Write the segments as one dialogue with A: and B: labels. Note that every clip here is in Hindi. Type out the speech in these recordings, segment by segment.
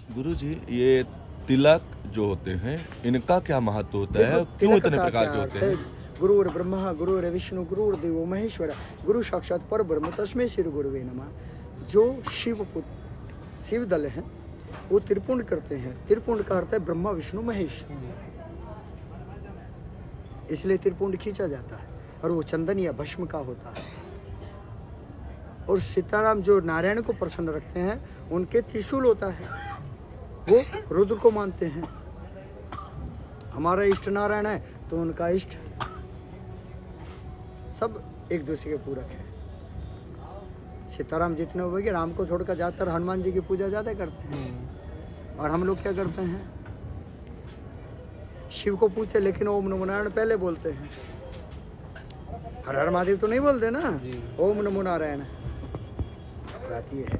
A: गुरुजी, ये तिलक जो होते हैं, इनका क्या महत्व होता है? क्यों
B: तिलक
A: इतने
B: का
A: प्रकार
B: क्या
A: के
B: अर्थ
A: होते
B: है?
A: हैं?
B: गुरुर ब्रह्मा गुरुर विष्णु गुरुर देवो महेश्वर, गुरु साक्षात पर ब्रह्म तस्मै श्री गुरुवे नमः। जो शिव पुत्र शिव दल हैं वो त्रिपुंड करते हैं। त्रिपुंड का अर्थ है ब्रह्मा विष्णु महेश, इसलिए त्रिपुंड खींचा जाता है। और वो चंदन या भस्म का होता है। और सीताराम जो नारायण को प्रसन्न रखते हैं उनके त्रिशूल होता है, वो रुद्र को मानते हैं। हमारा इष्ट नारायण है तो उनका इष्ट सब एक दूसरे के पूरक है। सीताराम जितने हो गए, राम को छोड़कर ज्यादातर हनुमान जी की पूजा ज्यादा करते हैं। और हम लोग क्या करते हैं? शिव को पूछते हैं लेकिन ओम नमो नारायण पहले बोलते हैं। हर हर महादेव तो नहीं बोलते ना, ओम नमो नारायण। बात ये है,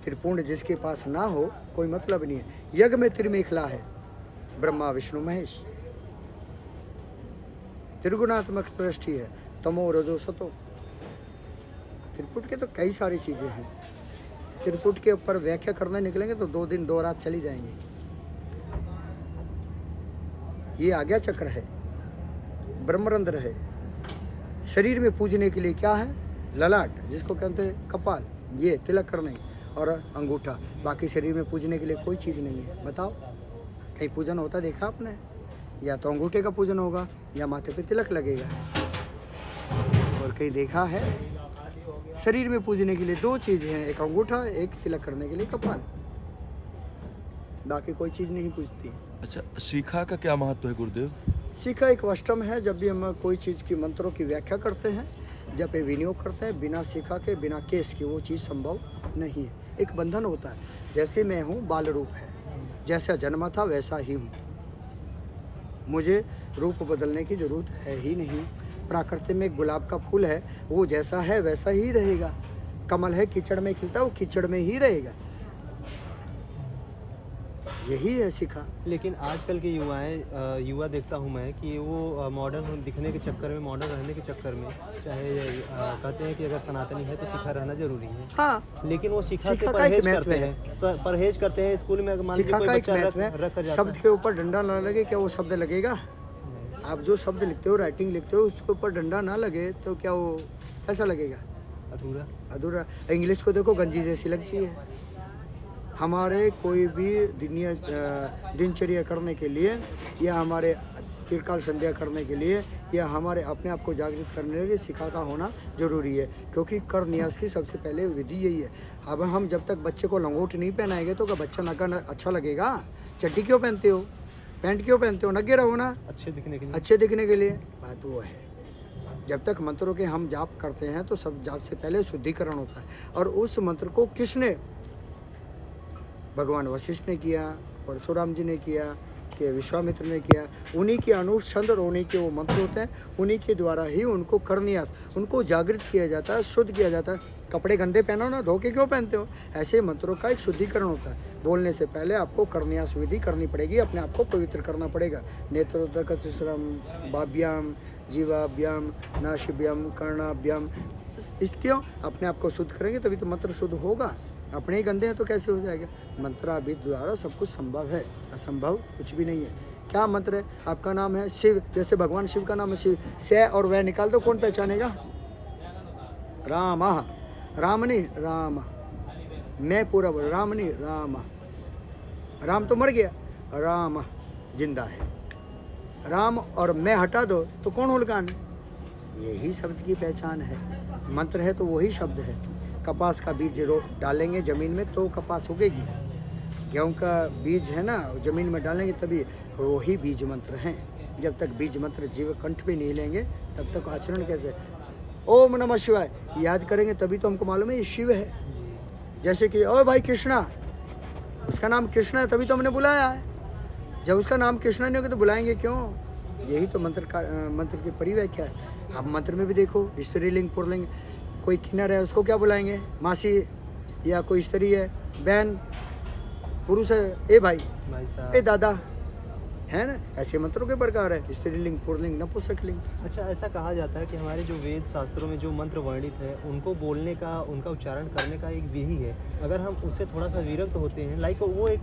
B: त्रिपुंड जिसके पास ना हो कोई मतलब नहीं है। यज्ञ में त्रिमेखला है, ब्रह्मा विष्णु महेश। त्रिगुणात्मक दृष्टि है, तमो रजो सतो। त्रिपुट के तो कई सारी चीजें हैं। त्रिपुट के ऊपर व्याख्या करने निकलेंगे तो 2 दिन 2 रात चली जाएंगी। ये आज्ञा चक्र है, ब्रह्मरंध्र है। शरीर में पूजने के लिए क्या है? ललाट, जिसको कहते हैं कपाल, ये तिलक करने, और अंगूठा। बाकी शरीर में पूजने के लिए कोई चीज नहीं है। बताओ कहीं पूजन होता देखा आपने? या तो अंगूठे का पूजन होगा या माथे पे तिलक लगेगा। और कहीं देखा है? शरीर में पूजने के लिए 2 चीजें हैं, एक अंगूठा, एक तिलक करने के लिए कपाल। बाकी कोई चीज नहीं पूजती।
A: अच्छा, शिखा का क्या महत्व है गुरुदेव?
B: शिखा एक वस्त्रम है। जब भी हम कोई चीज की मंत्रों की व्याख्या करते हैं, जब ये विनियोग करते हैं, बिना शिखा के, बिना केस के वो चीज संभव नहीं है। एक बंधन होता है। जैसे मैं हूँ, बाल रूप है, जैसा जन्मा था वैसा ही हूँ। मुझे रूप बदलने की जरूरत है ही नहीं। प्राकृतिक में गुलाब का फूल है, वो जैसा है वैसा ही रहेगा। कमल है, कीचड़ में खिलता, वो कीचड़ में ही रहेगा। यही है शिखा।
C: लेकिन आजकल के युवा देखता हूँ मैं कि वो मॉडर्न दिखने के चक्कर में, मॉडर्न रहने के चक्कर में, चाहे कहते हैं कि अगर सनातनी है तो शिखा रहना जरूरी है।
B: हाँ,
C: लेकिन वो शिखा से
B: शिखा का
C: परहेज
B: एक महत्व
C: करते
B: है।
C: हैं, परहेज करते हैं। स्कूल में अगर मान लीजिए
B: शिखा
C: कोई
B: का एक
C: बच्चा
B: महत्व
C: रख कर
B: है।
C: जाता
B: शब्द के ऊपर डंडा ना लगे, क्या वो शब्द लगेगा? आप जो शब्द लिखते हो, राइटिंग लिखते हो, उसके ऊपर डंडा ना लगे तो क्या वो कैसा लगेगा?
C: अधूरा।
B: अधूरा। इंग्लिश को देखो, गंजी जैसी लगती है। हमारे कोई भी दिनचर्या करने के लिए, या हमारे त्रिकाल संध्या करने के लिए, या हमारे अपने आप को जागृत करने के लिए शिखा का होना जरूरी है। क्योंकि कर न्यास की सबसे पहले विधि यही है। अब हम जब तक बच्चे को लंगोट नहीं पहनाएंगे तो क्या बच्चा नंगा अच्छा लगेगा? चड्डी क्यों पहनते हो, पैंट क्यों पहनते हो? नंगे रहो ना,
C: अच्छे दिखने के लिए।
B: अच्छे दिखने के लिए। बात वो है। जब तक मंत्रों के हम जाप करते हैं तो सब जाप से पहले शुद्धिकरण होता है। और उस मंत्र को किसने? भगवान वशिष्ठ ने किया, परशुराम जी ने किया, कि विश्वामित्र ने किया। उन्हीं के अनुसंध और उन्हीं के वो मंत्र होते हैं। उन्हीं के द्वारा ही उनको करन्यास, उनको जागृत किया जाता है, शुद्ध किया जाता है। कपड़े गंदे पहनो ना, धो के क्यों पहनते हो? ऐसे मंत्रों का एक शुद्धिकरण होता है। बोलने से पहले आपको करन्यास विधि करनी पड़ेगी, अपने आप को पवित्र करना पड़ेगा। नेत्रोदक बाभ्याम, जीवाभ्याम, नाशिभ्याम, कर्णाभ्याम। इसक्यों? अपने आप को शुद्ध करेंगे तभी तो मंत्र शुद्ध होगा। अपने ही गंदे हैं तो कैसे हो जाएगा? मंत्राभिध द्वारा सब कुछ संभव है, असंभव कुछ भी नहीं है। क्या मंत्र है? आपका नाम है शिव, जैसे भगवान शिव का नाम है शिव। से और वह निकाल दो, कौन पहचानेगा? राम, राम नहीं राम। मैं पूरा बोल, राम नहीं राम। राम तो मर गया, राम जिंदा है। राम और मैं हटा दो तो कौन होगा? यही शब्द की पहचान है। मंत्र है तो वही शब्द है। कपास का बीज डालेंगे जमीन में तो कपास उगेगी। गेहूं का बीज है ना, जमीन में डालेंगे तभी, वही बीज मंत्र हैं। जब तक बीज मंत्र जीव कंठ पे नहीं लेंगे तब तक आचरण कैसे? ओम नमः शिवाय याद करेंगे तभी तो हमको मालूम है ये शिव है। जैसे कि ओ भाई कृष्णा, उसका नाम कृष्णा है तभी तो हमने बुलाया है। जब उसका नाम कृष्णा नहीं होगा तो बुलाएंगे क्यों? यही तो मंत्र की परिव्याख्या है। अब मंत्र में भी देखो, स्त्रीलिंग पुल्लिंग, कोई किन्नर है उसको क्या बुलाएंगे? मासी। या कोई स्त्री है, बहन। पुरुष है, ए भाई, ए दादा। है ना, ऐसे मंत्रों के प्रकार है, स्त्रीलिंग, पुल्लिंग, नपुंसकलिंग।
C: अच्छा, ऐसा कहा जाता है कि हमारे जो वेद शास्त्रों में जो मंत्र वर्णित है उनको बोलने का, उनका उच्चारण करने का एक विधि है। अगर हम उससे थोड़ा सा विरक्त होते हैं, लाइक वो एक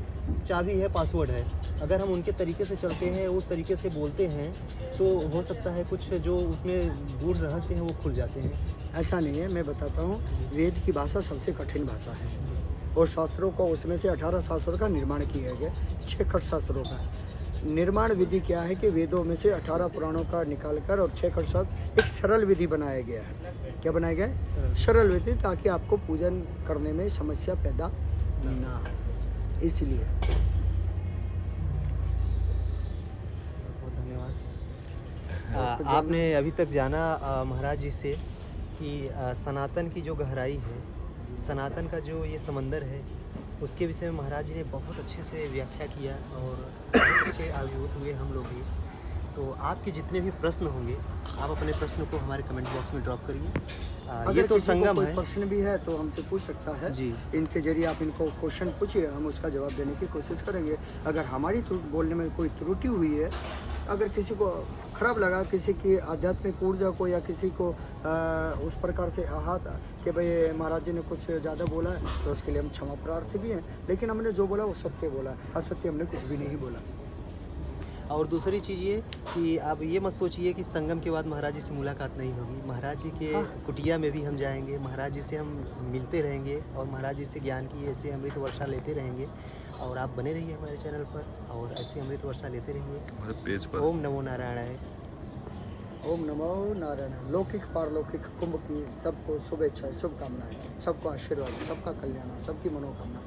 C: चाबी है, पासवर्ड है, अगर हम उनके तरीके से चलते हैं, उस तरीके से बोलते हैं, तो हो सकता है कुछ जो उसमें गूढ़ रहस्य हैं वो खुल जाते हैं।
B: ऐसा नहीं है, मैं बताता हूँ, वेद की भाषा सबसे कठिन भाषा है और शास्त्रों को उसमें से 18 शास्त्रों का निर्माण किया गया, 6 खट शास्त्रों का निर्माण विधि क्या है कि वेदों में से 18 पुराणों का निकालकर और 6 खट शास्त्र एक सरल विधि बनाया गया है। क्या बनाया गया है? सरल विधि, ताकि आपको पूजन करने में समस्या पैदा ना हो, इसलिए।
C: बहुत धन्यवाद। आपने अभी तक जाना महाराज जी से कि सनातन की जो गहराई है, सनातन का जो ये समंदर है, उसके विषय में महाराज जी ने बहुत अच्छे से व्याख्या किया और बहुत अच्छे अभिभूत हुए हम लोग भी। तो आपके जितने भी प्रश्न होंगे, आप अपने प्रश्न को हमारे कमेंट बॉक्स में ड्रॉप करिए।
B: अगर
C: ये तो
B: किसी को
C: संगम
B: कोई
C: है
B: प्रश्न भी है तो हमसे पूछ सकता है
C: जी।
B: इनके जरिए आप इनको क्वेश्चन पूछिए, हम उसका जवाब देने की कोशिश करेंगे। अगर हमारी बोलने में कोई त्रुटि हुई है, अगर किसी को खराब लगा, किसी की आध्यात्मिक ऊर्जा को या किसी को उस प्रकार से आहत कि भाई महाराज जी ने कुछ ज़्यादा बोला है, तो उसके लिए हम क्षमा प्रार्थी भी हैं, लेकिन हमने जो बोला वो सत्य बोला, असत्य हमने कुछ भी नहीं बोला।
C: और दूसरी चीज़ ये कि आप ये मत सोचिए कि संगम के बाद महाराज जी से मुलाकात नहीं होगी। महाराज जी के कुटिया में भी हम जाएंगे, महाराज जी से हम मिलते रहेंगे और महाराज जी से ज्ञान की ऐसे अमृत वर्षा लेते रहेंगे। और आप बने रहिए हमारे चैनल पर और ऐसे अमृत वर्षा लेते रहिए।
A: हमारे पेज पर
C: ओम नमो नारायणाय।
B: ओम नमो नारायण। लौकिक पारलौकिक कुंभ की सबको शुभेच्छा, शुभकामनाएं, सबको आशीर्वाद, सबका कल्याण, सबकी मनोकामना।